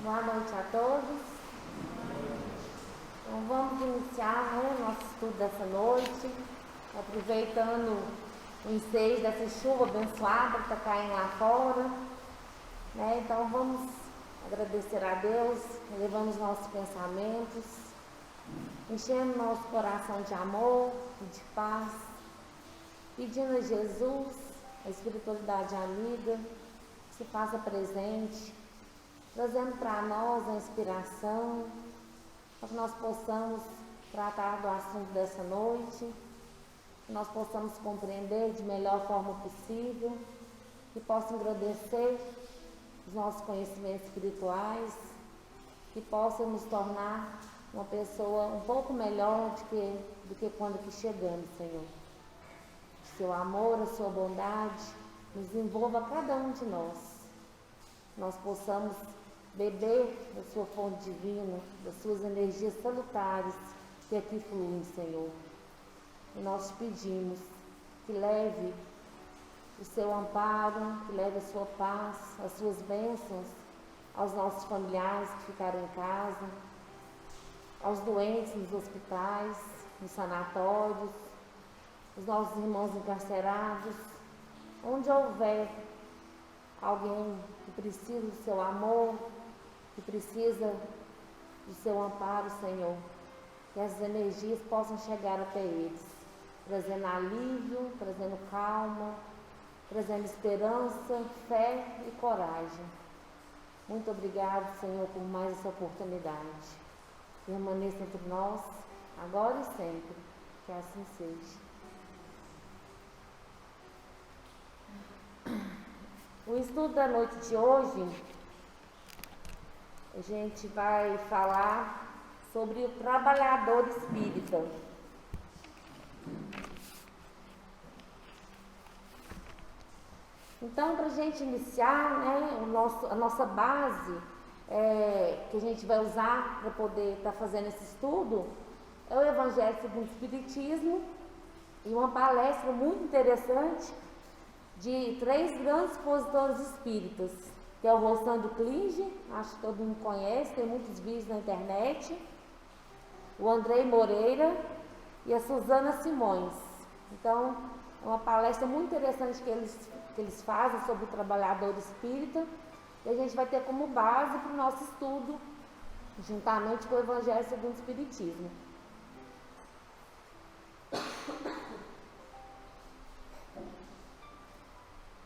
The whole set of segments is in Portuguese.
Boa noite a todos. Então vamos iniciar nosso estudo dessa noite, aproveitando o ensejo dessa chuva abençoada que está caindo lá fora. Então vamos agradecer a Deus, elevando os nossos pensamentos, enchendo nosso coração de amor e de paz, pedindo a Jesus, a espiritualidade amiga, que se faça presente, trazendo para nós a inspiração, para que nós possamos tratar do assunto dessa noite, que nós possamos compreender de melhor forma possível, que possa engrandecer os nossos conhecimentos espirituais, que possa nos tornar uma pessoa um pouco melhor do que quando que chegamos, Senhor. Que seu amor, a sua bondade nos envolva cada um de nós. Nós possamos beber da sua fonte divina, das suas energias salutares que aqui fluem, Senhor. E nós te pedimos que leve o seu amparo, que leve a sua paz, as suas bênçãos aos nossos familiares que ficaram em casa, aos doentes nos hospitais, nos sanatórios, os nossos irmãos encarcerados, onde houver alguém que precisa do seu amor, que precisa do seu amparo, Senhor, que essas energias possam chegar até eles, trazendo alívio, trazendo calma, trazendo esperança, fé e coragem. Muito obrigado, Senhor, por mais essa oportunidade. Permaneça entre nós, agora e sempre, que assim seja. O estudo da noite de hoje, a gente vai falar sobre o trabalhador espírita. Então, para a gente iniciar, a nossa base que a gente vai usar para poder estar fazendo esse estudo é o Evangelho segundo o Espiritismo e uma palestra muito interessante de 3 grandes expositores espíritas, que é o Rossandro Klinge, acho que todo mundo conhece, tem muitos vídeos na internet, o Andrei Moreira e a Suzana Simões. Então, é uma palestra muito interessante que eles fazem sobre o trabalhador espírita, e a gente vai ter como base para o nosso estudo, juntamente com o Evangelho segundo o Espiritismo.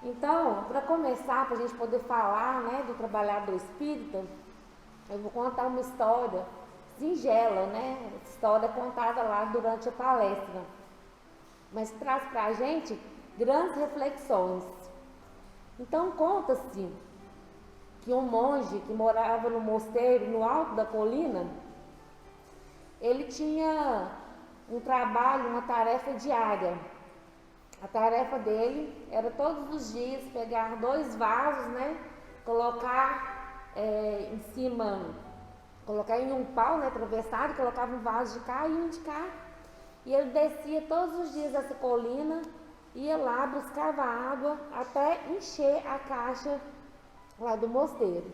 Então, para começar, para a gente poder falar do trabalhador espírita, eu vou contar uma história singela, história contada lá durante a palestra, mas traz para a gente grandes reflexões. Então, conta-se que um monge que morava no mosteiro, no alto da colina, ele tinha um trabalho, uma tarefa diária. A tarefa dele era todos os dias pegar 2 vasos, colocar em cima, colocar em um pau, atravessado, colocava um vaso de cá e um de cá. E ele descia todos os dias essa colina, ia lá, buscava água até encher a caixa lá do mosteiro.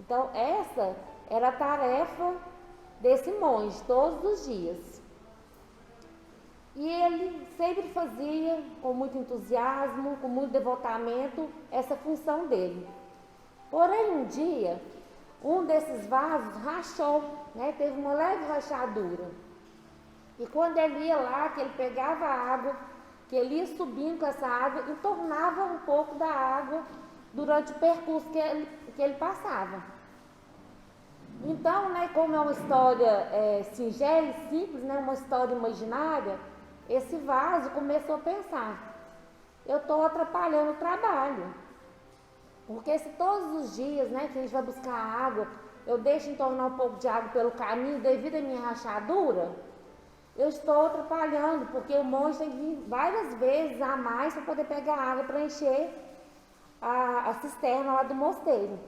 Então essa era a tarefa desse monge, todos os dias. E ele sempre fazia com muito entusiasmo, com muito devotamento, essa função dele. Porém, um dia, um desses vasos rachou, teve uma leve rachadura. E quando ele ia lá, que ele pegava a água, que ele ia subindo com essa água, entornava um pouco da água durante o percurso que ele passava. Então, como é uma história singela e simples, uma história imaginária, esse vaso começou a pensar: eu estou atrapalhando o trabalho, porque se todos os dias que a gente vai buscar água, eu deixo entornar um pouco de água pelo caminho devido à minha rachadura, eu estou atrapalhando, porque o monge tem que vir várias vezes a mais para poder pegar água para encher a cisterna lá do mosteiro.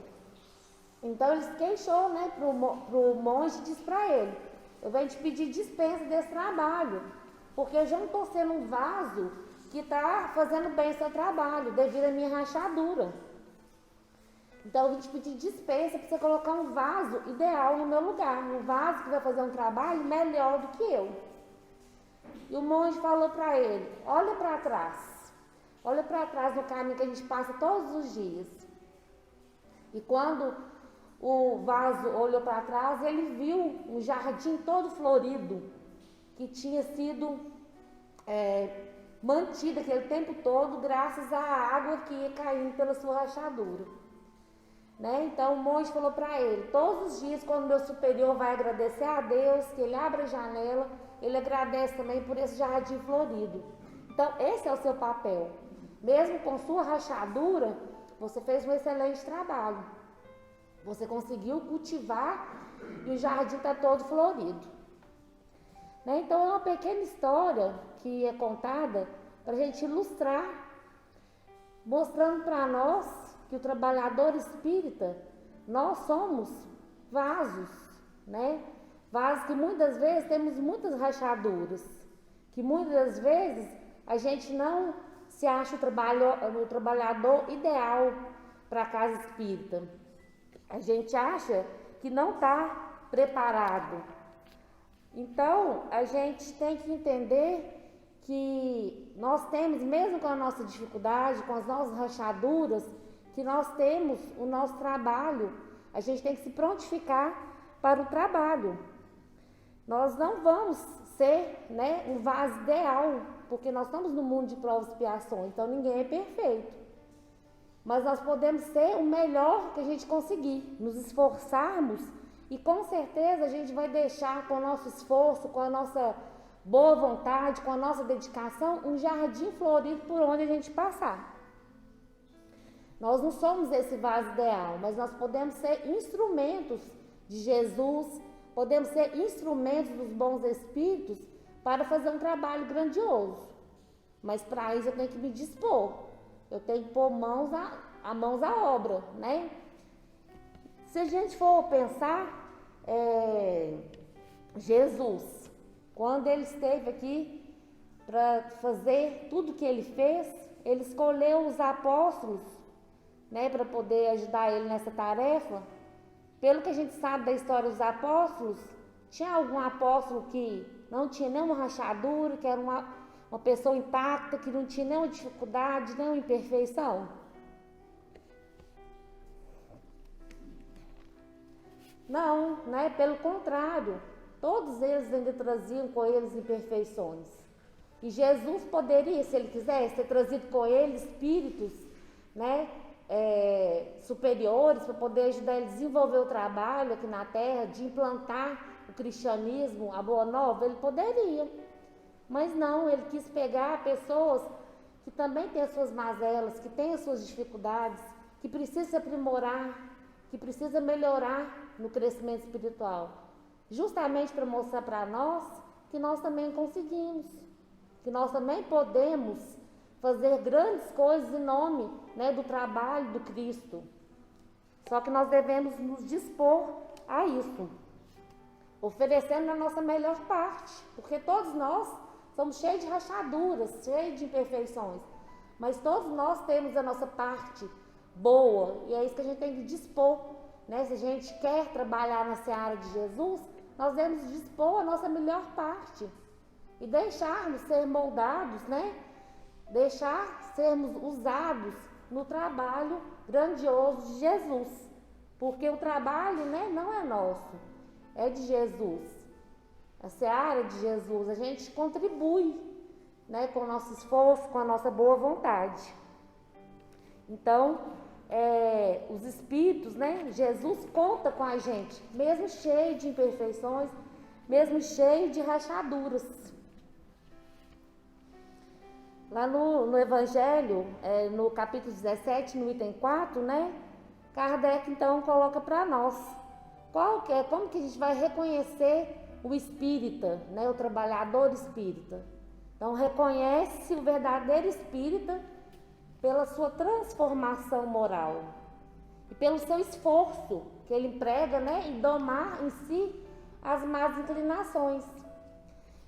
Então ele se queixou pro monge e disse para ele: eu venho te pedir dispensa desse trabalho, porque eu já não estou sendo um vaso que está fazendo bem o seu trabalho, devido à minha rachadura. Então eu vim te pedir dispensa para você colocar um vaso ideal no meu lugar, um vaso que vai fazer um trabalho melhor do que eu. E o monge falou para ele: olha para trás no caminho que a gente passa todos os dias. E quando o vaso olhou para trás, ele viu um jardim todo florido, que tinha sido mantido aquele tempo todo graças à água que ia caindo pela sua rachadura. Né? Então o monge falou para ele: todos os dias, quando meu superior vai agradecer a Deus, que ele abre a janela, ele agradece também por esse jardim florido. Então esse é o seu papel. Mesmo com sua rachadura, você fez um excelente trabalho. Você conseguiu cultivar e o jardim está todo florido. Né? Então é uma pequena história que é contada para a gente ilustrar, mostrando para nós que o trabalhador espírita, nós somos vasos, né? Vasos que muitas vezes temos muitas rachaduras, que muitas vezes a gente não se acha o trabalhador ideal para a casa espírita. A gente acha que não está preparado. Então, a gente tem que entender que nós temos, mesmo com a nossa dificuldade, com as nossas rachaduras, que nós temos o nosso trabalho. A gente tem que se prontificar para o trabalho. Nós não vamos ser, né, um vaso ideal, porque nós estamos no mundo de provas e expiações, então ninguém é perfeito. Mas nós podemos ser o melhor que a gente conseguir, nos esforçarmos, e com certeza a gente vai deixar com o nosso esforço, com a nossa boa vontade, com a nossa dedicação, um jardim florido por onde a gente passar. Nós não somos esse vaso ideal, mas nós podemos ser instrumentos de Jesus, podemos ser instrumentos dos bons espíritos para fazer um trabalho grandioso. Mas para isso eu tenho que me dispor, eu tenho que pôr mãos à obra, né? Se a gente for pensar, Jesus, quando ele esteve aqui para fazer tudo que ele fez, ele escolheu os apóstolos, né, para poder ajudar ele nessa tarefa. Pelo que a gente sabe da história dos apóstolos, tinha algum apóstolo que não tinha nenhuma rachadura, que era uma pessoa intacta, que não tinha nenhuma dificuldade, nenhuma imperfeição? Não, né? Pelo contrário, todos eles ainda traziam com eles imperfeições. E Jesus poderia, se ele quisesse, ter trazido com ele espíritos, né, superiores, para poder ajudar ele a desenvolver o trabalho aqui na Terra, de implantar o cristianismo, a boa nova. Ele poderia, mas não, ele quis pegar pessoas que também têm as suas mazelas, que têm as suas dificuldades, que precisam se aprimorar, que precisam melhorar no crescimento espiritual, justamente para mostrar para nós que nós também conseguimos, que nós também podemos fazer grandes coisas em nome, né, do trabalho do Cristo. Só que nós devemos nos dispor a isso, oferecendo a nossa melhor parte, porque todos nós somos cheios de rachaduras, cheios de imperfeições, mas todos nós temos a nossa parte boa, e é isso que a gente tem que dispor, né? Se a gente quer trabalhar na seara de Jesus, nós devemos dispor a nossa melhor parte e deixarmos ser moldados, né? Deixar sermos usados no trabalho grandioso de Jesus, porque o trabalho, né, não é nosso, é de Jesus. A seara de Jesus, a gente contribui, né, com o nosso esforço, com a nossa boa vontade. Então, os espíritos, né, Jesus conta com a gente, mesmo cheio de imperfeições, mesmo cheio de rachaduras. Lá no Evangelho, no capítulo 17, no item 4, né, Kardec então coloca para nós como que a gente vai reconhecer o espírita, né, o trabalhador espírita. Então, reconhece o verdadeiro espírita pela sua transformação moral e pelo seu esforço que ele emprega, né, em domar em si as más inclinações.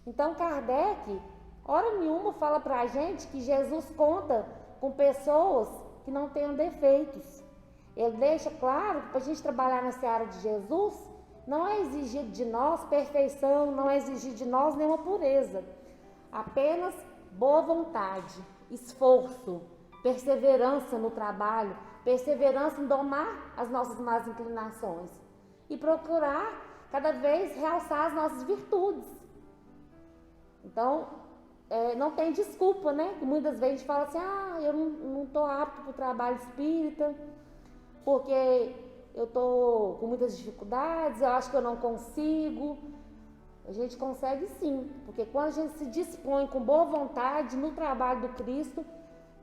Então, Kardec, hora nenhuma, fala para a gente que Jesus conta com pessoas que não tenham defeitos. Ele deixa claro que para a gente trabalhar na seara de Jesus, não é exigido de nós perfeição, não é exigido de nós nenhuma pureza. Apenas boa vontade, esforço, perseverança no trabalho, perseverança em domar as nossas más inclinações e procurar cada vez realçar as nossas virtudes. Então, não tem desculpa, né? Muitas vezes a gente fala assim, eu não estou apto para o trabalho espírita, porque eu estou com muitas dificuldades, eu acho que eu não consigo. A gente consegue sim, porque quando a gente se dispõe com boa vontade no trabalho do Cristo,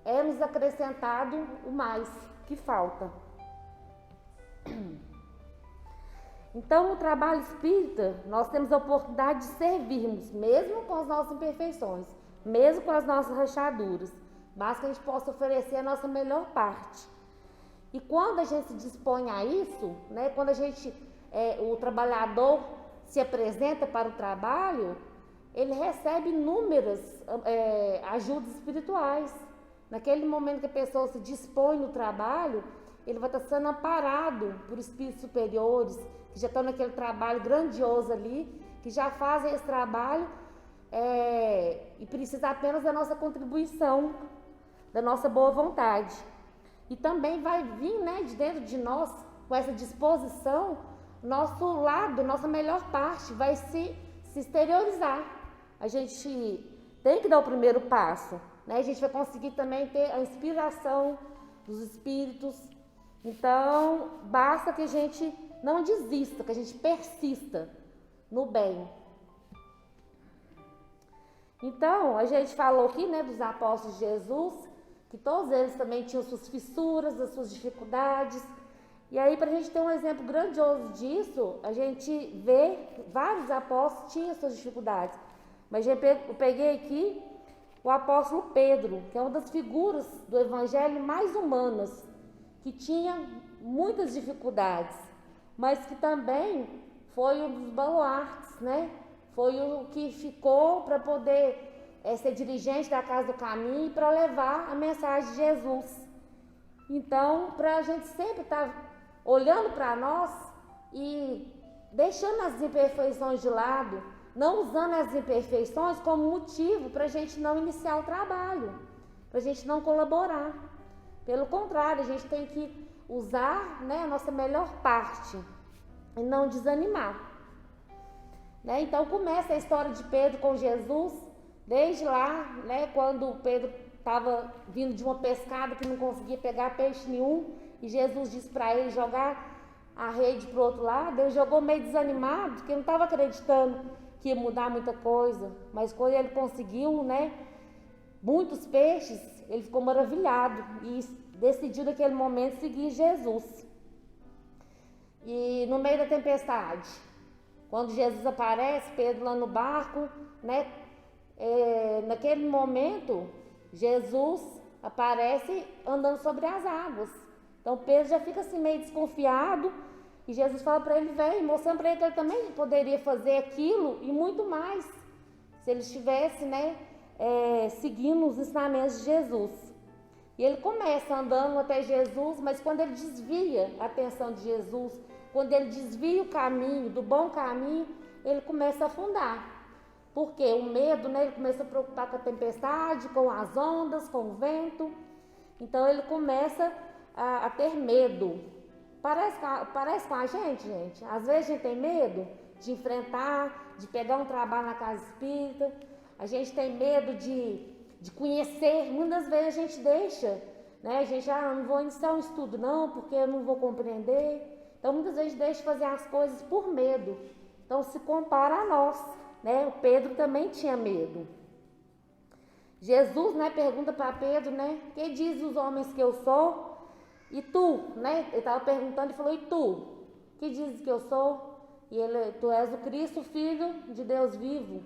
é nos acrescentado o mais que falta. Então, no trabalho espírita, nós temos a oportunidade de servirmos, mesmo com as nossas imperfeições, mesmo com as nossas rachaduras. Basta que a gente possa oferecer a nossa melhor parte. E quando a gente se dispõe a isso, né, quando o trabalhador se apresenta para o trabalho, ele recebe inúmeras ajudas espirituais. Naquele momento que a pessoa se dispõe no trabalho, ele vai estar sendo amparado por espíritos superiores, que já estão naquele trabalho grandioso ali, que já fazem esse trabalho e precisa apenas da nossa contribuição, da nossa boa vontade. E também vai vir, né, de dentro de nós, com essa disposição, nosso lado, nossa melhor parte vai se exteriorizar. A gente tem que dar o primeiro passo, né? A gente vai conseguir também ter a inspiração dos espíritos. Então, basta que a gente não desista, que a gente persista no bem. Então, a gente falou aqui, né, dos apóstolos de Jesus, que todos eles também tinham suas fissuras, as suas dificuldades. E aí, para a gente ter um exemplo grandioso disso, a gente vê que vários apóstolos tinham suas dificuldades. Mas eu peguei aqui o apóstolo Pedro, que é uma das figuras do evangelho mais humanas, que tinha muitas dificuldades, mas que também foi um dos baluartes, né? Foi o que ficou para poder ser dirigente da Casa do Caminho e para levar a mensagem de Jesus. Então, para a gente sempre estar olhando para nós e deixando as imperfeições de lado, não usando as imperfeições como motivo para a gente não iniciar o trabalho, para a gente não colaborar. Pelo contrário, a gente tem que usar, né, a nossa melhor parte e não desanimar. Né? Então começa a história de Pedro com Jesus, desde lá, né, quando Pedro estava vindo de uma pescada que não conseguia pegar peixe nenhum, e Jesus disse para ele jogar a rede para o outro lado. Ele jogou meio desanimado, porque não estava acreditando que ia mudar muita coisa, mas quando ele conseguiu, né, muitos peixes, ele ficou maravilhado e decidiu naquele momento seguir Jesus. E no meio da tempestade, quando Jesus aparece, Pedro lá no barco, né, naquele momento Jesus aparece andando sobre as águas. Então Pedro já fica assim meio desconfiado, e Jesus fala para ele, vem, mostrando para ele que ele também poderia fazer aquilo e muito mais, se ele estivesse, né, seguindo os ensinamentos de Jesus. E ele começa andando até Jesus, mas quando ele desvia a atenção de Jesus, quando ele desvia o caminho, do bom caminho, ele começa a afundar. Porque o medo, né, ele começa a preocupar com a tempestade, com as ondas, com o vento. Então ele começa a ter medo. Parece com a gente. Às vezes a gente tem medo de enfrentar, de pegar um trabalho na casa espírita. A gente tem medo de conhecer. Muitas vezes a gente deixa, né? A gente não vou iniciar um estudo não, porque eu não vou compreender. Então muitas vezes deixa de fazer as coisas por medo. Então se compara a nós, né? O Pedro também tinha medo. Jesus, né, pergunta para Pedro, né? Que diz os homens que eu sou? E tu, né? Ele estava perguntando e falou, e tu? Que dizes que eu sou? E ele, tu és o Cristo, Filho de Deus vivo.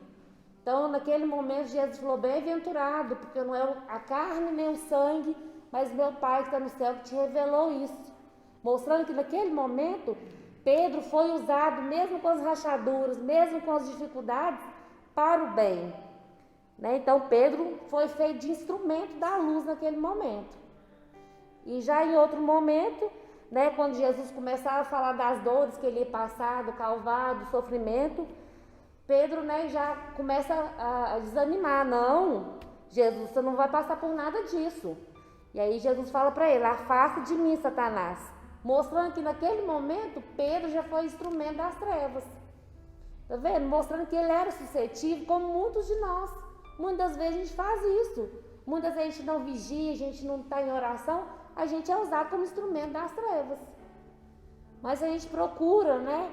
Então, naquele momento, Jesus falou, bem-aventurado, porque não é a carne nem o sangue, mas meu Pai que está no céu que te revelou isso. Mostrando que naquele momento, Pedro foi usado, mesmo com as rachaduras, mesmo com as dificuldades, para o bem. Né? Então, Pedro foi feito de instrumento da luz naquele momento. E já em outro momento, né, quando Jesus começava a falar das dores que ele ia passar, do Calvário, do sofrimento, Pedro, né, já começa a desanimar. Não, Jesus, você não vai passar por nada disso. E aí Jesus fala para ele: afasta de mim, Satanás. Mostrando que naquele momento Pedro já foi instrumento das trevas. Tá vendo? Mostrando que ele era suscetível, como muitos de nós. Muitas vezes a gente faz isso. Muitas vezes a gente não vigia, a gente não está em oração, a gente é usado como instrumento das trevas. Mas a gente procura, né,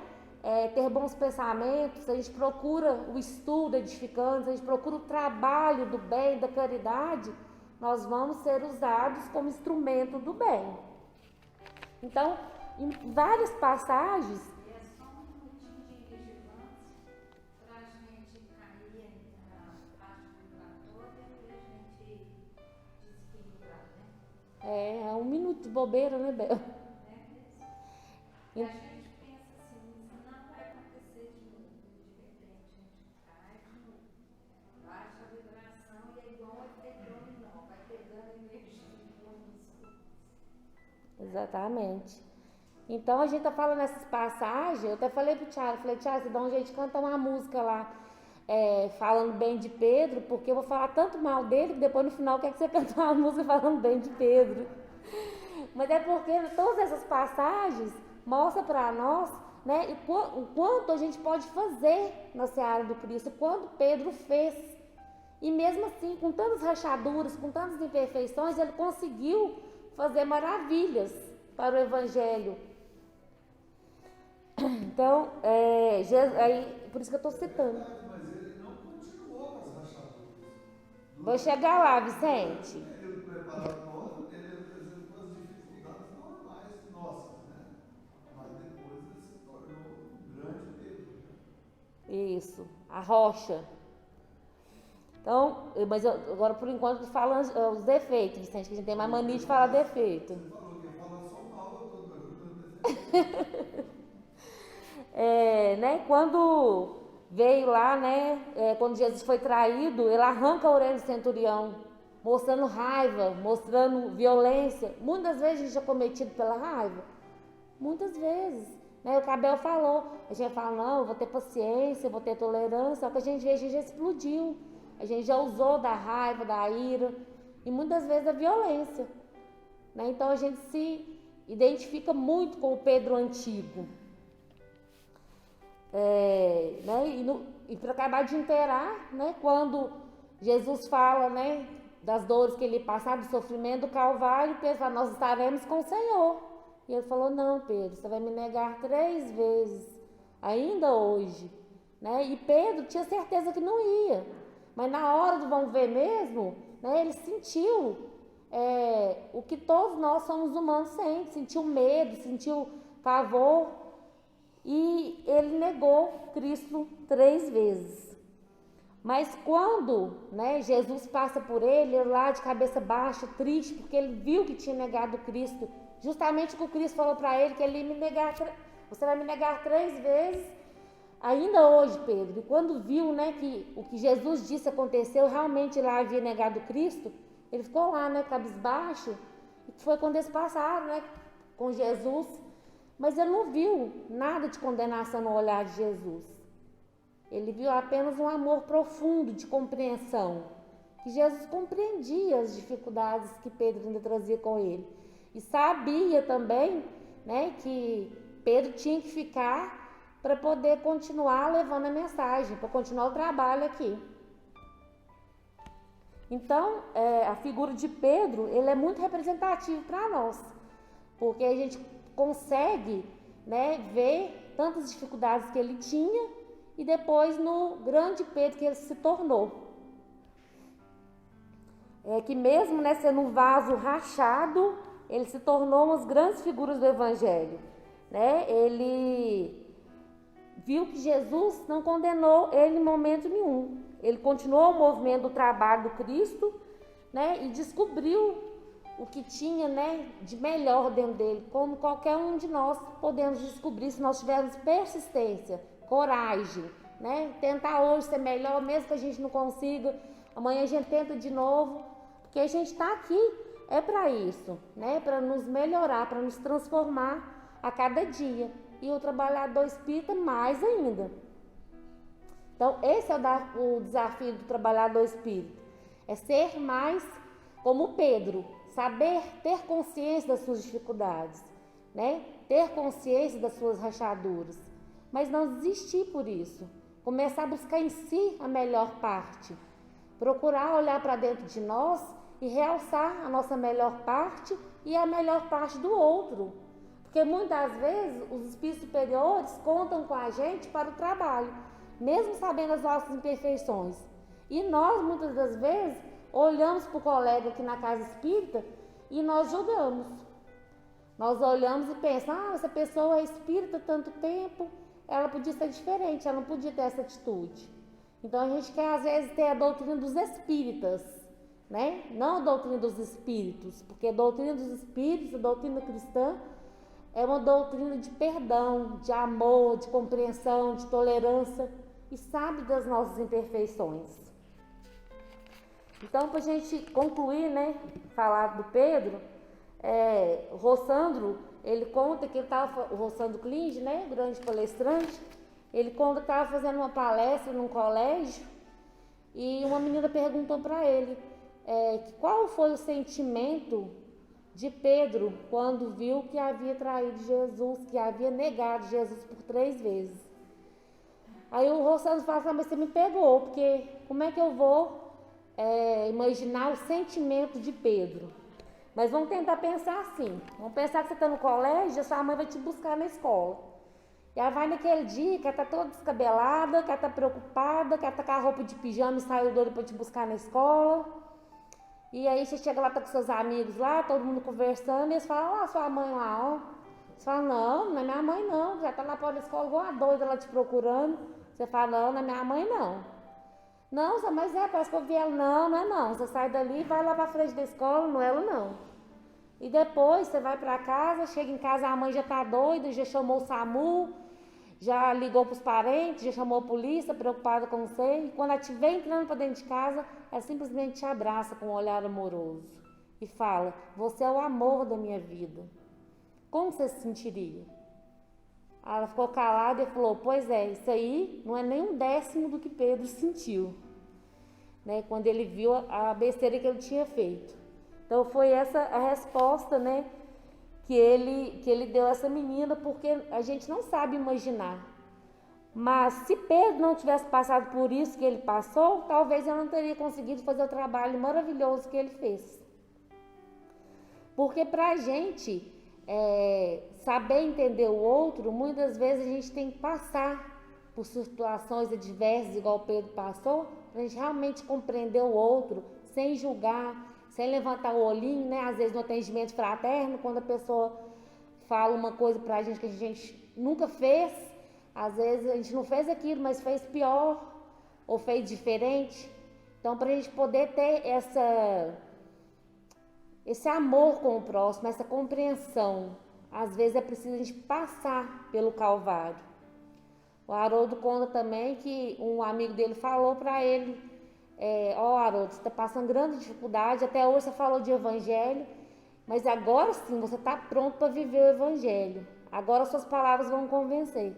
ter bons pensamentos, a gente procura o estudo edificante, a gente procura o trabalho do bem, da caridade, nós vamos ser usados como instrumento do bem. Então, em várias passagens... E é só um minutinho de vigilância para a gente cair na parte vibratória e a gente desequilibrar, né? É um minuto de bobeira, né, Bel? É mesmo. E a gente pensa assim, isso não vai acontecer de novo. De repente a gente cai de novo. Baixa a vibração e é igual um efeito dominó, vai pegando energia de uns. Exatamente. Então a gente tá falando essas passagens, eu até falei pro Thiago, Thiago, você dá um jeito de cantar uma música lá, falando bem de Pedro, porque eu vou falar tanto mal dele que depois no final quer que você cante uma música falando bem de Pedro. Mas é porque todas essas passagens mostram para nós, né, o quanto a gente pode fazer na seara do Cristo, o quanto Pedro fez. E mesmo assim, com tantas rachaduras, com tantas imperfeições, ele conseguiu fazer maravilhas para o Evangelho. Então, aí, por isso que eu estou citando. Mas ele não continuou com as rachaduras. Vou chegar lá, Vicente. Ele preparatório, ele apresentou as dificuldades normais nossas, né? Mas depois ele se tornou um grande Pedro. Isso, a rocha. Então, mas agora por enquanto falando os defeitos, Vicente, que a gente tem mais mania de falar defeito. Você falou que ia falar só mal, eu estou ajudando Né, quando veio lá, né, quando Jesus foi traído, ele arranca a orelha do centurião, mostrando raiva, mostrando violência. Muitas vezes a gente é cometido pela raiva, muitas vezes, né? O Cabel falou, a gente fala, não, eu vou ter paciência, eu vou ter tolerância, só que a gente já explodiu, a gente já usou da raiva, da ira e muitas vezes da violência, né? Então a gente se identifica muito com o Pedro antigo. Né, e para acabar de inteirar, né, quando Jesus fala, né, das dores que ele passava, do sofrimento do Calvário, Pedro fala, nós estaremos com o Senhor. E ele falou, não, Pedro, você vai me negar 3 vezes, ainda hoje. Né? E Pedro tinha certeza que não ia, mas na hora do vamos ver mesmo, né, ele sentiu o que todos nós somos humanos sentem, sentiu medo, sentiu pavor. E ele negou Cristo 3 vezes. Mas quando, né, Jesus passa por ele lá de cabeça baixa, triste, porque ele viu que tinha negado Cristo, justamente o que o Cristo falou para ele, que ele ia me negar, você vai me negar 3 vezes, ainda hoje, Pedro. E quando viu, né, que o que Jesus disse aconteceu, realmente lá havia negado Cristo, ele ficou lá, né, cabisbaixo, e foi quando eles passaram, né, com Jesus. Mas ele não viu nada de condenação no olhar de Jesus. Ele viu apenas um amor profundo de compreensão. Que Jesus compreendia as dificuldades que Pedro ainda trazia com ele. E sabia também, né, que Pedro tinha que ficar para poder continuar levando a mensagem, para continuar o trabalho aqui. Então, a figura de Pedro, ele é muito representativo para nós. Porque a gente consegue, né, ver tantas dificuldades que ele tinha e depois no grande Pedro que ele se tornou. Que mesmo, né, sendo um vaso rachado, ele se tornou uma das grandes figuras do Evangelho. Né? Ele viu que Jesus não condenou ele em momento nenhum. Ele continuou o movimento do trabalho do Cristo, né, e descobriu o que tinha, né, de melhor dentro dele, como qualquer um de nós podemos descobrir se nós tivermos persistência, coragem, né, tentar hoje ser melhor, mesmo que a gente não consiga, amanhã a gente tenta de novo, porque a gente está aqui é para isso, né? Para nos melhorar, para nos transformar a cada dia. E o trabalhador espírita mais ainda. Então, esse é o desafio do trabalhador espírita. É ser mais como Pedro, saber ter consciência das suas dificuldades, né? Ter consciência das suas rachaduras, mas não desistir por isso. Começar a buscar em si a melhor parte. Procurar olhar para dentro de nós e realçar a nossa melhor parte e a melhor parte do outro. Porque muitas vezes os espíritos superiores contam com a gente para o trabalho, mesmo sabendo as nossas imperfeições. E nós, muitas das vezes, olhamos para o colega aqui na casa espírita e nós julgamos. Nós olhamos e pensamos, essa pessoa é espírita há tanto tempo, ela podia ser diferente, ela não podia ter essa atitude. Então a gente quer às vezes ter a doutrina dos espíritas, né? Não a doutrina dos espíritos, porque a doutrina dos espíritos, a doutrina cristã, é uma doutrina de perdão, de amor, de compreensão, de tolerância e sabe das nossas imperfeições. Então, para a gente concluir, né, falar do Pedro, o Rossandro, ele conta que ele estava, o Rossandro Klinge, né, grande palestrante, ele conta que estava fazendo uma palestra num colégio e uma menina perguntou para ele qual foi o sentimento de Pedro quando viu que havia traído Jesus, que havia negado Jesus por 3 vezes. Aí o Rossandro fala assim, mas você me pegou, porque como é que eu vou imaginar o sentimento de Pedro? Mas vamos tentar pensar assim, vamos pensar que você está no colégio, a sua mãe vai te buscar na escola. E ela vai naquele dia, que ela está toda descabelada, que ela está preocupada, que ela está com a roupa de pijama e saiu doida para te buscar na escola. E aí você chega lá, tá com seus amigos lá, todo mundo conversando, e eles falam, sua mãe lá, ó. Você fala, não é minha mãe não, já tá lá fora da escola igual uma doida lá te procurando. Você fala, não é minha mãe não. Não, mas parece que eu vi ela. Não é não. Você sai dali e vai lá pra frente da escola, não é ela não. E depois você vai pra casa, chega em casa, a mãe já tá doida, já chamou o SAMU, já ligou pros parentes, já chamou a polícia, preocupada com você. E quando ela estiver entrando pra dentro de casa, ela simplesmente te abraça com um olhar amoroso e fala, você é o amor da minha vida. Como você se sentiria? Ela ficou calada e falou, pois é, isso aí não é nem 1/10 do que Pedro sentiu, né, quando ele viu a besteira que ele tinha feito. Então foi essa a resposta, né, que ele deu a essa menina, porque a gente não sabe imaginar. Mas se Pedro não tivesse passado por isso que ele passou, talvez ele não teria conseguido fazer o trabalho maravilhoso que ele fez. Porque para a gente saber entender o outro, muitas vezes a gente tem que passar por situações adversas, igual Pedro passou, para a gente realmente compreender o outro, sem julgar, sem levantar o olhinho, né? Às vezes no atendimento fraterno, quando a pessoa fala uma coisa para a gente que a gente nunca fez, às vezes a gente não fez aquilo, mas fez pior, ou fez diferente. Então, para a gente poder ter esse amor com o próximo, essa compreensão, às vezes é preciso a gente passar pelo Calvário. O Haroldo conta também que um amigo dele falou para ele, Haroldo, você está passando grande dificuldade, até hoje você falou de evangelho, mas agora sim você está pronto para viver o evangelho. Agora suas palavras vão convencer.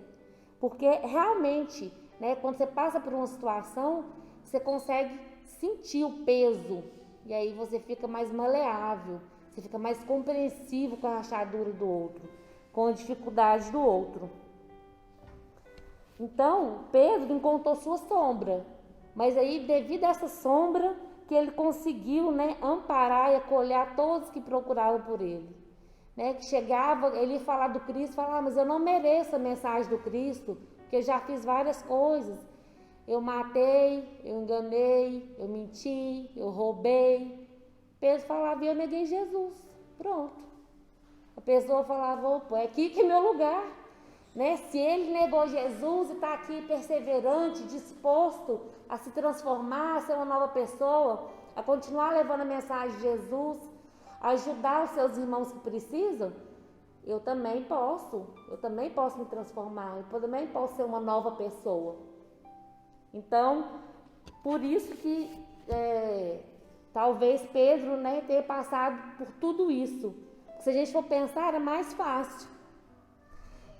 Porque realmente, né, quando você passa por uma situação, você consegue sentir o peso. E aí você fica mais maleável, você fica mais compreensivo com a rachadura do outro, com a dificuldade do outro. Então, Pedro encontrou sua sombra, mas aí devido a essa sombra que ele conseguiu, né, amparar e acolher todos que procuravam por ele. Né, que chegava, ele ia falar do Cristo, falava, mas eu não mereço a mensagem do Cristo, porque eu já fiz várias coisas. Eu matei, eu enganei, eu menti, eu roubei. Pedro falava, eu neguei Jesus. Pronto. A pessoa falava, opa, é aqui que é meu lugar. Né? Se ele negou Jesus e está aqui perseverante, disposto a se transformar, a ser uma nova pessoa, a continuar levando a mensagem de Jesus, a ajudar os seus irmãos que precisam, eu também posso me transformar, eu também posso ser uma nova pessoa. Então, por isso que talvez Pedro, né, tenha passado por tudo isso. Se a gente for pensar, era mais fácil.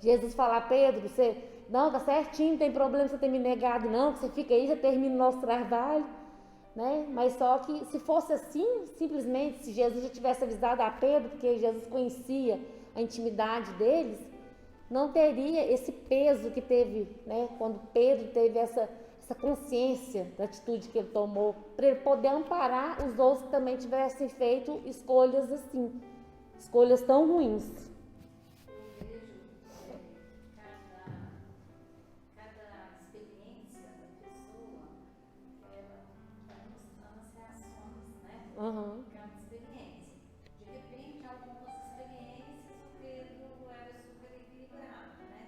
Jesus falar, Pedro, você não, tá certinho, não tem problema você ter me negado, não, que você fica aí, já termina o nosso trabalho, né? Mas só que se fosse assim, simplesmente, se Jesus já tivesse avisado a Pedro, porque Jesus conhecia a intimidade deles, não teria esse peso que teve, né? Quando Pedro teve essa consciência da atitude que ele tomou, para ele poder amparar os outros que também tivessem feito escolhas assim, escolhas tão ruins. Eu vejo cada experiência da pessoa, ela vai mostrando as reações, né? Uhum. Cada experiência. De repente, algumas experiências o Pedro era super equilibrado, né?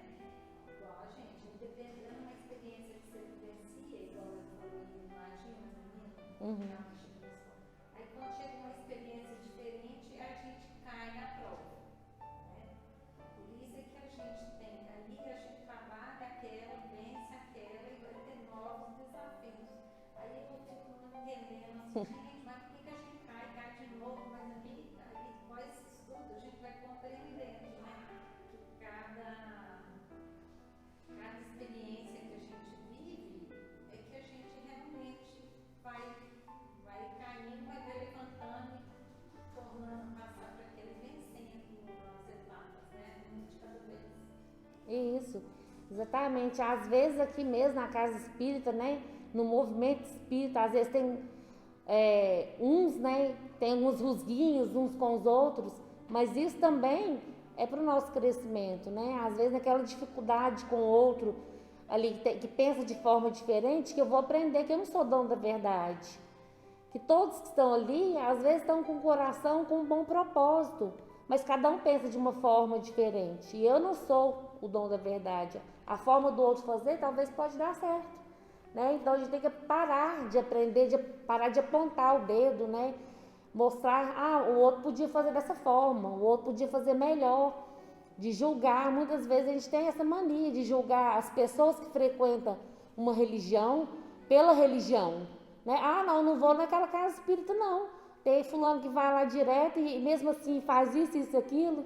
Igual a gente, dependendo da experiência que você vivencia, igual eu falei, imagina, menino, aí quando chega uma experiência diferente, a gente cai na prova, né? Por isso é que a gente tem, ali a gente trabalha aquela, vence aquela e vai ter novos desafios. Aí eu fico não entendendo assim, gente, mas por que a gente cai de novo? Mas ali com esse estudo a gente vai compreendendo, né? Que cada experiência que a gente vive é que a gente realmente vai caindo, vai levantando e tornando passar para aquele vencendo as etapas, né? Um de cada vez. Isso, exatamente. Às vezes aqui mesmo na casa espírita, né, no movimento espírita, às vezes tem uns, né, tem uns rusguinhos uns com os outros, mas isso também é para o nosso crescimento, né? Às vezes naquela dificuldade com o outro ali que pensa de forma diferente, que eu vou aprender que eu não sou dono da verdade. Que todos que estão ali, às vezes estão com o coração com um bom propósito, mas cada um pensa de uma forma diferente. E eu não sou o dono da verdade. A forma do outro fazer talvez pode dar certo, né? Então a gente tem que parar de aprender, parar de apontar o dedo, né? Mostrar, o outro podia fazer dessa forma, o outro podia fazer melhor. De julgar, muitas vezes a gente tem essa mania de julgar as pessoas que frequentam uma religião pela religião, né? Não vou naquela casa espírita não, tem fulano que vai lá direto e mesmo assim faz isso, aquilo,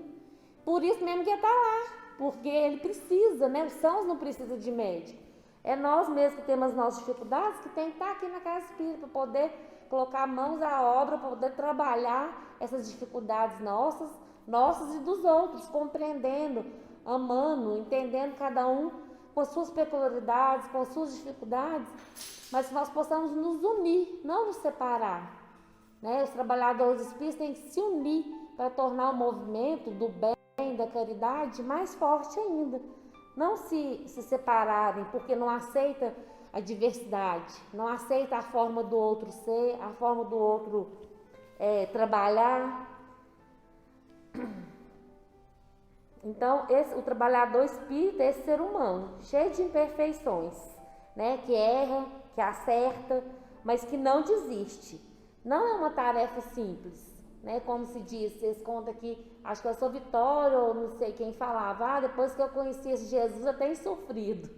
por isso mesmo que ele está lá, porque ele precisa, né? Os sãos não precisam de médico, é nós mesmos que temos as nossas dificuldades que tem que estar aqui na casa espírita para poder colocar mãos à obra, para poder trabalhar essas dificuldades nossas e dos outros, compreendendo, amando, entendendo cada um com as suas peculiaridades, com as suas dificuldades, mas que nós possamos nos unir, não nos separar, né? Os trabalhadores espíritas têm que se unir para tornar o movimento do bem, da caridade mais forte ainda, não se separarem porque não aceita a diversidade, não aceita a forma do outro ser, a forma do outro trabalhar. Então, o trabalhador espírita é esse ser humano, cheio de imperfeições, né? Que erra, que acerta, mas que não desiste. Não é uma tarefa simples, né? Como se diz, vocês contam aqui, acho que eu sou Vitória, ou não sei quem falava, depois que eu conheci esse Jesus eu tenho sofrido,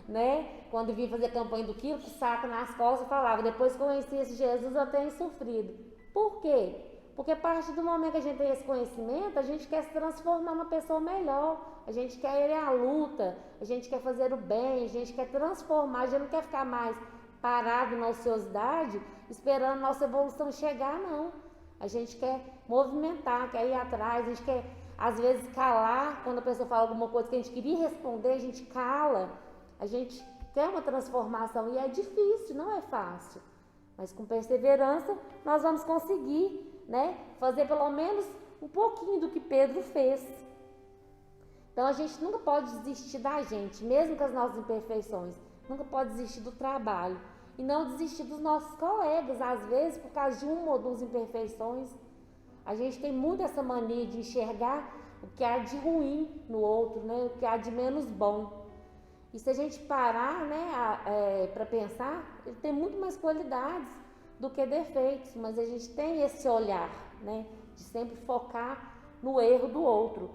né? Quando vim fazer campanha do quilo, com o saco nas costas, eu falava, depois que eu conheci esse Jesus eu tenho sofrido. Por quê? Porque a partir do momento que a gente tem esse conhecimento, a gente quer se transformar numa pessoa melhor, a gente quer ir à luta, a gente quer fazer o bem, a gente quer transformar, a gente não quer ficar mais parado na ociosidade, esperando nossa evolução chegar, não. A gente quer movimentar, quer ir atrás, a gente quer, às vezes, calar, quando a pessoa fala alguma coisa que a gente queria responder, a gente cala, a gente quer uma transformação e é difícil, não é fácil, mas com perseverança nós vamos conseguir, né, fazer pelo menos um pouquinho do que Pedro fez. Então a gente nunca pode desistir da gente, mesmo com as nossas imperfeições, nunca pode desistir do trabalho e não desistir dos nossos colegas, às vezes por causa de uma ou duas imperfeições. A gente tem muito essa mania de enxergar o que há de ruim no outro, né, o que há de menos bom. E se a gente parar, né, para pensar, ele tem muito mais qualidades do que defeitos, mas a gente tem esse olhar, né, de sempre focar no erro do outro.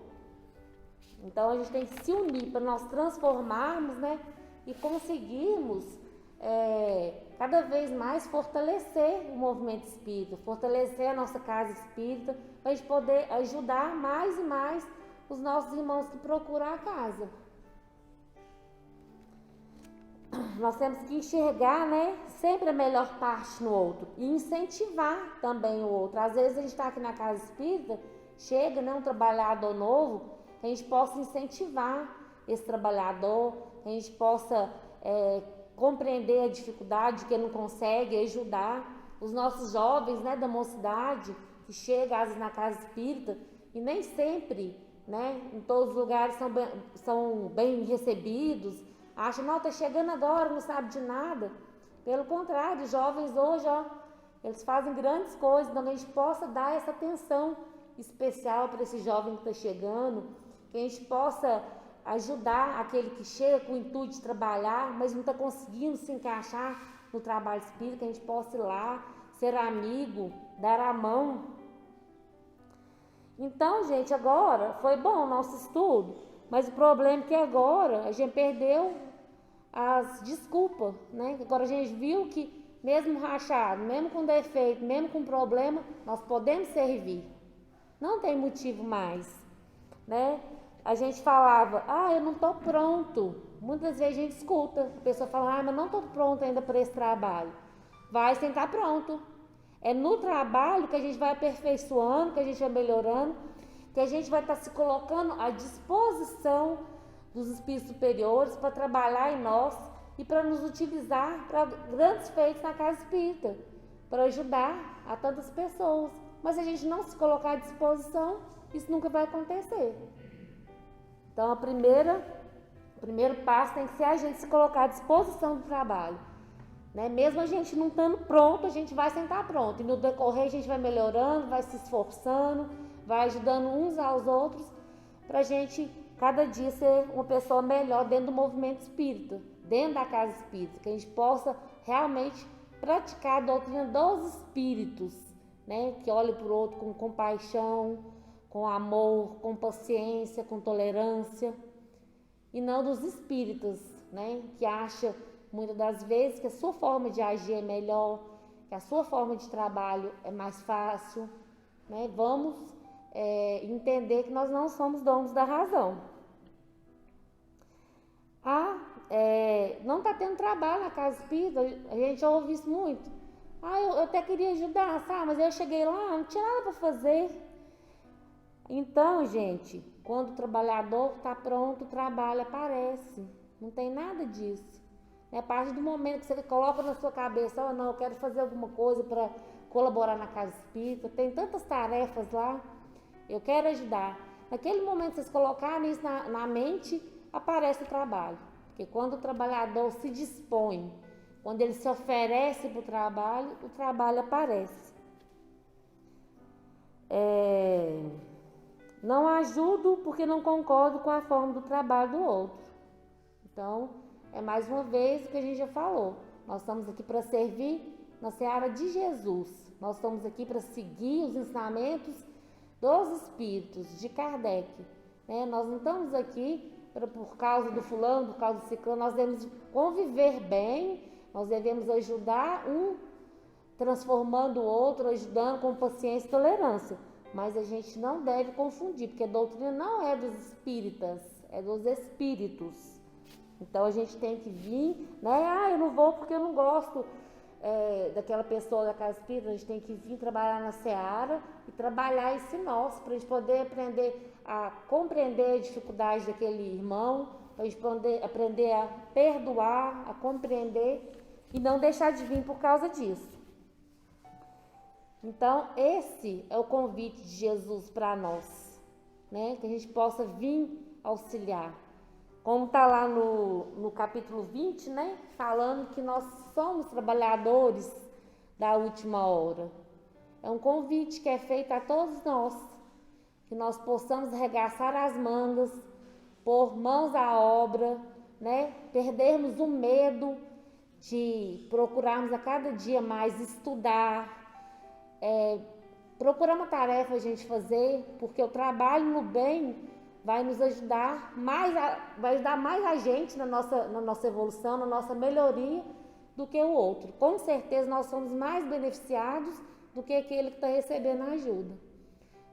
Então a gente tem que se unir para nós transformarmos, né, e conseguirmos cada vez mais fortalecer o movimento espírita, fortalecer a nossa casa espírita, para a gente poder ajudar mais e mais os nossos irmãos que procuram a casa. Nós temos que enxergar, né, sempre a melhor parte no outro e incentivar também o outro. Às vezes a gente está aqui na casa espírita, chega, né, um trabalhador novo, que a gente possa incentivar esse trabalhador, que a gente possa compreender a dificuldade que ele não consegue, ajudar os nossos jovens, né, da mocidade, que chegam às vezes na casa espírita e nem sempre, né, em todos os lugares são bem recebidos, acham, não, está chegando agora, não sabe de nada. Pelo contrário, os jovens hoje, eles fazem grandes coisas, então a gente possa dar essa atenção especial para esse jovem que está chegando, que a gente possa ajudar aquele que chega com o intuito de trabalhar, mas não está conseguindo se encaixar no trabalho espírita, que a gente possa ir lá, ser amigo, dar a mão. Então, gente, agora foi bom o nosso estudo, mas o problema é que agora a gente perdeu as desculpas, né? Agora a gente viu que mesmo rachado, mesmo com defeito, mesmo com problema, nós podemos servir. Não tem motivo mais, né? A gente falava, eu não estou pronto. Muitas vezes a gente escuta, a pessoa fala, mas não estou pronto ainda para esse trabalho. Vai sem estar pronto. É no trabalho que a gente vai aperfeiçoando, que a gente vai melhorando, que a gente vai estar se colocando à disposição dos espíritos superiores para trabalhar em nós e para nos utilizar para grandes feitos na casa espírita, para ajudar a tantas pessoas. Mas se a gente não se colocar à disposição, isso nunca vai acontecer. Então, o primeiro passo tem que ser a gente se colocar à disposição do trabalho, né? Mesmo a gente não estando pronto, a gente vai sentar pronto. E no decorrer a gente vai melhorando, vai se esforçando, vai ajudando uns aos outros, para a gente, cada dia, ser uma pessoa melhor dentro do movimento espírita, dentro da casa espírita, que a gente possa realmente praticar a doutrina dos espíritos, né? Que olhe para o outro com compaixão, com amor, com paciência, com tolerância, e não dos espíritas, né? Que acha muitas das vezes que a sua forma de agir é melhor, que a sua forma de trabalho é mais fácil, né? Vamos entender que nós não somos donos da razão. Não está tendo trabalho na casa espírita, a gente ouve isso muito. Eu até queria ajudar, sabe? Mas eu cheguei lá, não tinha nada para fazer. Então, gente, quando o trabalhador está pronto, o trabalho aparece. Não tem nada disso. A partir do momento que você coloca na sua cabeça, não, eu quero fazer alguma coisa para colaborar na casa espírita, tem tantas tarefas lá, eu quero ajudar. Naquele momento que vocês colocarem isso na mente, aparece o trabalho. Porque quando o trabalhador se dispõe, quando ele se oferece para o trabalho aparece. Não ajudo porque não concordo com a forma do trabalho do outro. Então, mais uma vez o que a gente já falou. Nós estamos aqui para servir na seara de Jesus. Nós estamos aqui para seguir os ensinamentos dos espíritos, de Kardec, né? Nós não estamos aqui por causa do fulano, por causa do ciclano. Nós devemos conviver bem, nós devemos ajudar um, transformando o outro, ajudando com paciência e tolerância. Mas a gente não deve confundir, porque a doutrina não é dos espíritas, é dos espíritos. Então a gente tem que vir, né? Eu não vou porque eu não gosto daquela pessoa da casa espírita. A gente tem que vir trabalhar na seara e trabalhar esse nosso, para a gente poder aprender a compreender a dificuldade daquele irmão, para a gente poder aprender a perdoar, a compreender e não deixar de vir por causa disso. Então, esse é o convite de Jesus para nós, né? Que a gente possa vir auxiliar. Como está lá no capítulo 20, né? Falando que nós somos trabalhadores da última hora. É um convite que é feito a todos nós, que nós possamos arregaçar as mangas, pôr mãos à obra, né? Perdermos o medo de procurarmos a cada dia mais estudar, procurar uma tarefa a gente fazer, porque o trabalho no bem vai nos ajudar mais, vai ajudar mais a gente na nossa evolução, na nossa melhoria, do que o outro. Com certeza nós somos mais beneficiados do que aquele que está recebendo a ajuda.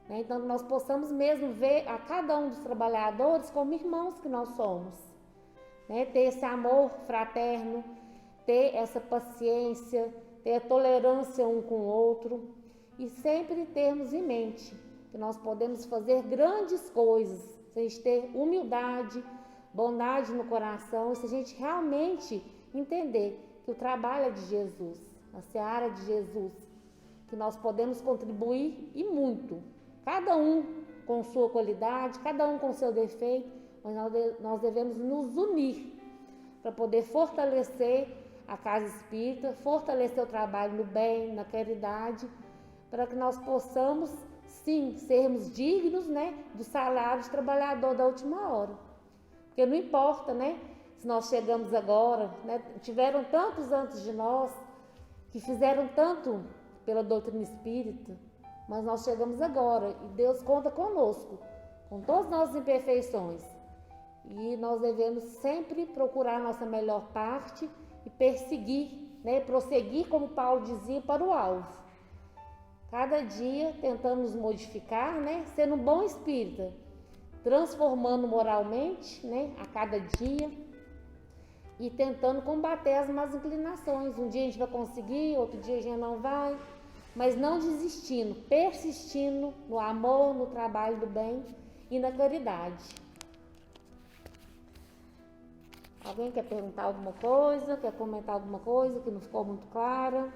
Né? Então nós possamos mesmo ver a cada um dos trabalhadores como irmãos que nós somos. Né? Ter esse amor fraterno, ter essa paciência, ter a tolerância um com o outro e sempre termos em mente que nós podemos fazer grandes coisas se a gente ter humildade, bondade no coração e se a gente realmente entender que o trabalho é de Jesus, a seara é de Jesus, que nós podemos contribuir e muito, cada um com sua qualidade, cada um com seu defeito, mas nós devemos nos unir para poder fortalecer a casa espírita, fortalecer o trabalho no bem, na caridade, para que nós possamos, sim, sermos dignos, né, do salário de trabalhador da última hora. Porque não importa, né, se nós chegamos agora, né, tiveram tantos antes de nós que fizeram tanto pela doutrina espírita, mas nós chegamos agora e Deus conta conosco, com todas as nossas imperfeições. E nós devemos sempre procurar a nossa melhor parte e perseguir, né, prosseguir, como Paulo dizia, para o alvo. Cada dia tentando nos modificar, né, sendo um bom espírita, transformando moralmente, né, a cada dia e tentando combater as más inclinações. Um dia a gente vai conseguir, outro dia a gente não vai, mas não desistindo, persistindo no amor, no trabalho do bem e na caridade. Alguém quer perguntar alguma coisa? Quer comentar alguma coisa que não ficou muito clara?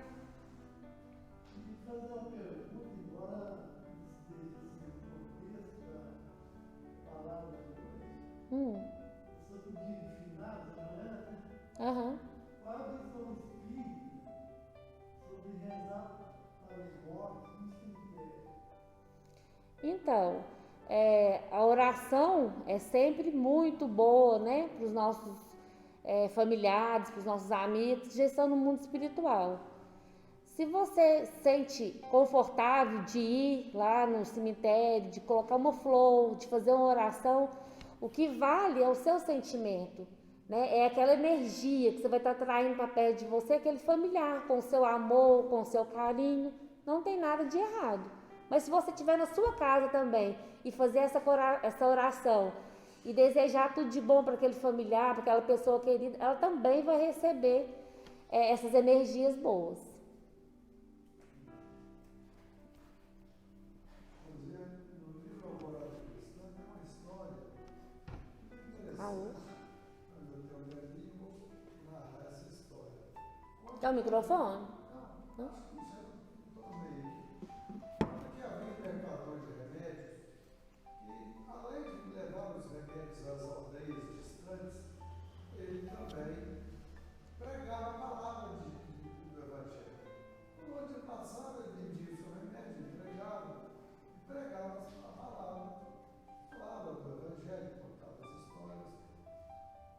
Fazer uma pergunta, embora esteja assim, no contexto da palavra de hoje, sobre o dia de finados, amanhã, né? Qual a visão espírita sobre rezar para os mortos no cemitério? Então, a oração é sempre muito boa, né, para os nossos familiares, para os nossos amigos que já estão no mundo espiritual. Se você se sente confortável de ir lá no cemitério, de colocar uma flor, de fazer uma oração, o que vale é o seu sentimento, né? É aquela energia que você vai estar traindo para perto de você, aquele familiar, com o seu amor, com o seu carinho. Não tem nada de errado. Mas se você estiver na sua casa também e fazer essa oração e desejar tudo de bom para aquele familiar, para aquela pessoa querida, ela também vai receber essas energias boas. No livro Alvorada Cristã tem uma história interessante, mas eu tenho um velhinho e vou narrar essa história. Quer o microfone? Não, acho que não estou no meio aqui. Conta que havia um mercador de remédios que, além de levar os remédios às aldeias distantes, ele também pregava a palavra do Evangelho. Por onde ele passava, ele vendia o seu remédio, ele pregava a palavra, falava do Evangelho, contava as histórias.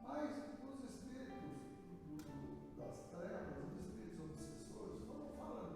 Mas os espíritos das trevas, os espíritos obsessores, foram falando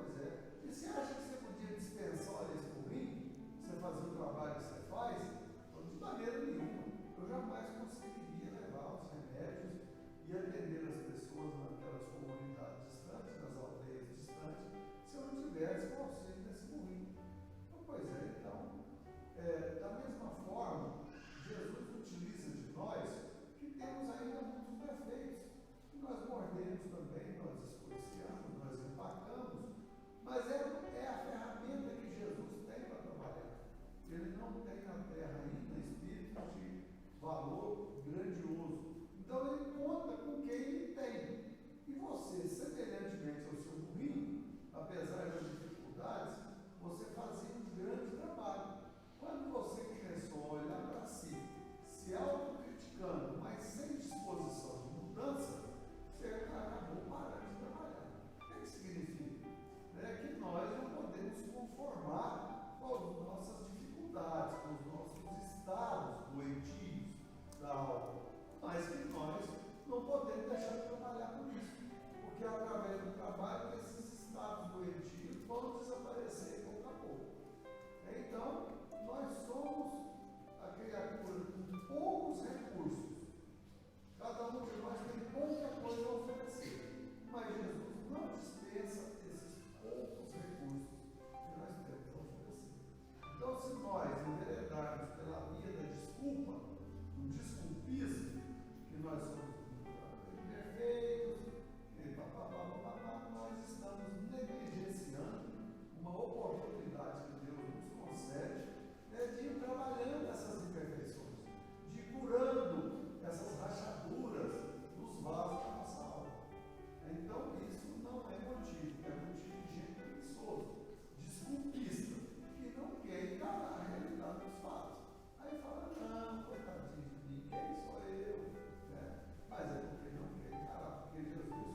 Pois é. E você acha que você podia dispensar, olha, esse burrinho, você fazer o trabalho que você faz? De maneira nenhuma. Eu jamais conseguiria levar os remédios e atender as pessoas naquelas comunidades distantes, nas aldeias distantes, se eu não tivesse o auxílio desse burrinho. Pois é, então, da mesma forma, Jesus utiliza de nós que temos ainda muitos defeitos. Nós mordemos também, nós esforçamos, nós empacamos, mas é a ferramenta que Jesus tem para trabalhar. Ele não tem na terra ainda espírito de valor grandioso. Então ele conta com quem ele tem. E você, semelhantemente ao seu burrinho, apesar das dificuldades, você fazia um grande trabalho. Quando você começou a olhar para si, se autocriticando, mas sem disposição de mudança, você acabou parando de trabalhar. O que significa? Que nós não podemos conformar com as nossas dificuldades, com os nossos estados doentios da alma, mas que nós não podemos deixar de trabalhar com isso, porque através do trabalho esses estados doentios vão desaparecer pouco a pouco. Então, nós somos a criatura com poucos recursos. Cada um de nós tem pouca coisa a oferecer, mas Jesus não dispensa esses poucos recursos que nós temos a oferecer. Então, se nós enveredarmos pela via da desculpa, do desculpismo, que nós somos imperfeitos, nós estamos negligenciando uma oportunidade que Deus nos concede, de ir trabalhando essas imperfeições, de ir curando essas rachaduras dos vasos da nossa alma. Então, isso não é motivo de gente preguiçoso, desculpista, que não quer encarar a realidade dos fatos. Aí fala, não, coitadinho de mim, quem sou eu? Mas é porque não quer encarar, porque Jesus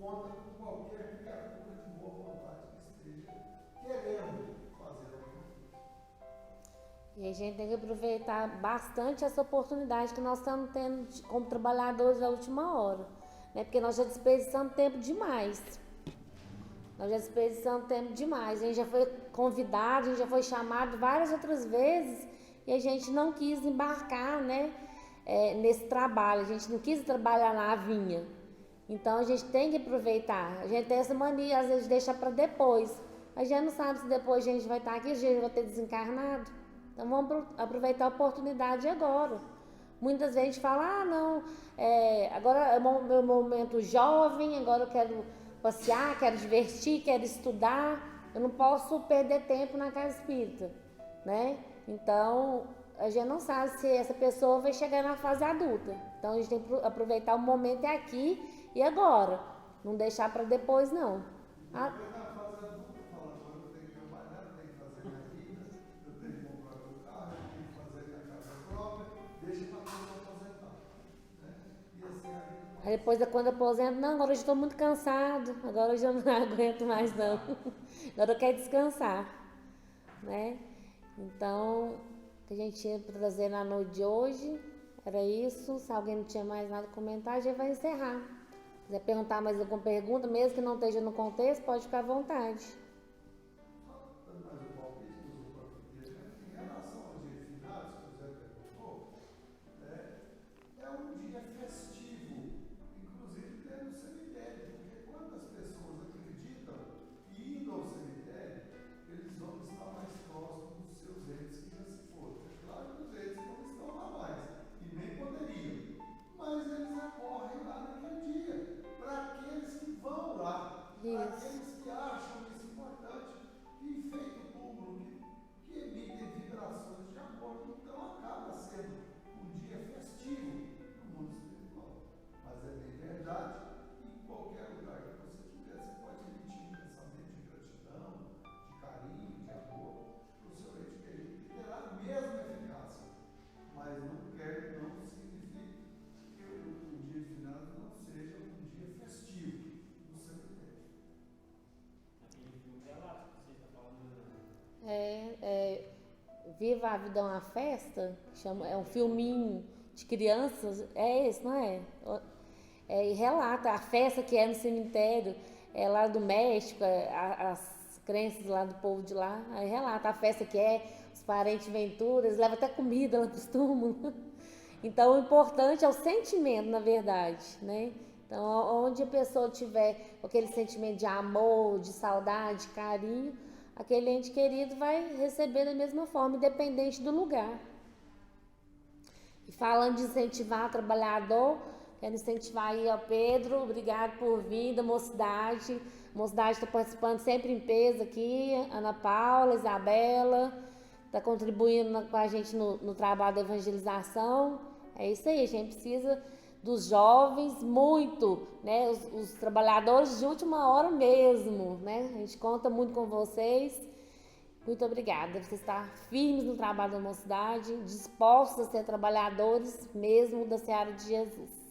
conta com qualquer criatura de boa vontade que esteja querendo fazer alguma coisa. E a gente tem que aproveitar bastante essa oportunidade que nós estamos tendo como trabalhadores da última hora, né? Porque nós já desperdiçamos tempo demais. A gente já foi convidado, a gente já foi chamado várias outras vezes e a gente não quis embarcar, né, nesse trabalho. A gente não quis trabalhar na vinha. Então a gente tem que aproveitar. A gente tem essa mania, às vezes, de deixar para depois. A gente não sabe se depois a gente vai estar aqui, a gente vai ter desencarnado. Então vamos aproveitar a oportunidade agora. Muitas vezes a gente fala, não, agora é o meu momento jovem, agora eu quero passear, quero divertir, quero estudar. Eu não posso perder tempo na casa espírita, né? Então, a gente não sabe se essa pessoa vai chegar na fase adulta. Então a gente tem que aproveitar o momento aqui e agora. Não deixar para depois, não. Depois na fase adulta, fala, agora eu tenho que trabalhar, eu tenho que fazer minha vida, eu tenho que comprar meu carro, eu tenho que fazer minha casa própria, deixa para quando eu aposentar. E assim a vida. Aí depois, quando eu aposento, não, agora eu estou muito cansado, agora eu já não aguento mais, não. Agora eu quero descansar, né? Então, o que a gente tinha para trazer na noite de hoje era isso. Se alguém não tinha mais nada a comentar, a gente vai encerrar. Se quiser perguntar mais alguma pergunta, mesmo que não esteja no contexto, pode ficar à vontade. Dando mais um palpite que usou para português, em relação ao dia de finados, que o Zé perguntou, é um dia festivo, inclusive dentro do cemitério, porque quando as pessoas acreditam que indo ao cemitério, eles vão estar mais próximos dos seus entes que já se foram. É claro que os entes não estão lá mais, e nem poderiam, mas eles acorrem lá naquele dia, para aqueles que vão lá, para aqueles que acham isso importante, que enfeitam o túmulo, que emitem vibrações de amor. Então acaba sendo um dia festivo no mundo espiritual. Mas é bem verdade, em qualquer lugar que você estiver, você pode emitir um pensamento de gratidão, de carinho, de amor para o seu ente querido, que terá a mesma eficácia. Mas não significa que o dia de finados não seja um dia festivo no cemitério. Aquele filme é lá, que você está falando. Viva a Vida é uma Festa, é um filminho de crianças, é esse, não é? E relata a festa que é no cemitério, lá do México, as crenças lá do povo de lá. Aí relata a festa que os parentes Ventura, eles levam até comida lá pros túmulos. Então, o importante é o sentimento, na verdade, né? Então, onde a pessoa tiver aquele sentimento de amor, de saudade, carinho, aquele ente querido vai receber da mesma forma, independente do lugar. E falando de incentivar o trabalhador, quero incentivar aí, ó, Pedro, obrigado por vir da Mocidade. A Mocidade está participando sempre em peso aqui, Ana Paula, Isabela, está contribuindo com a gente no trabalho da evangelização. É isso aí, a gente precisa dos jovens muito, né? Os trabalhadores de última hora mesmo, né? A gente conta muito com vocês. Muito obrigada. Vocês estão firmes no trabalho da Mocidade, dispostos a ser trabalhadores mesmo da Seara de Jesus.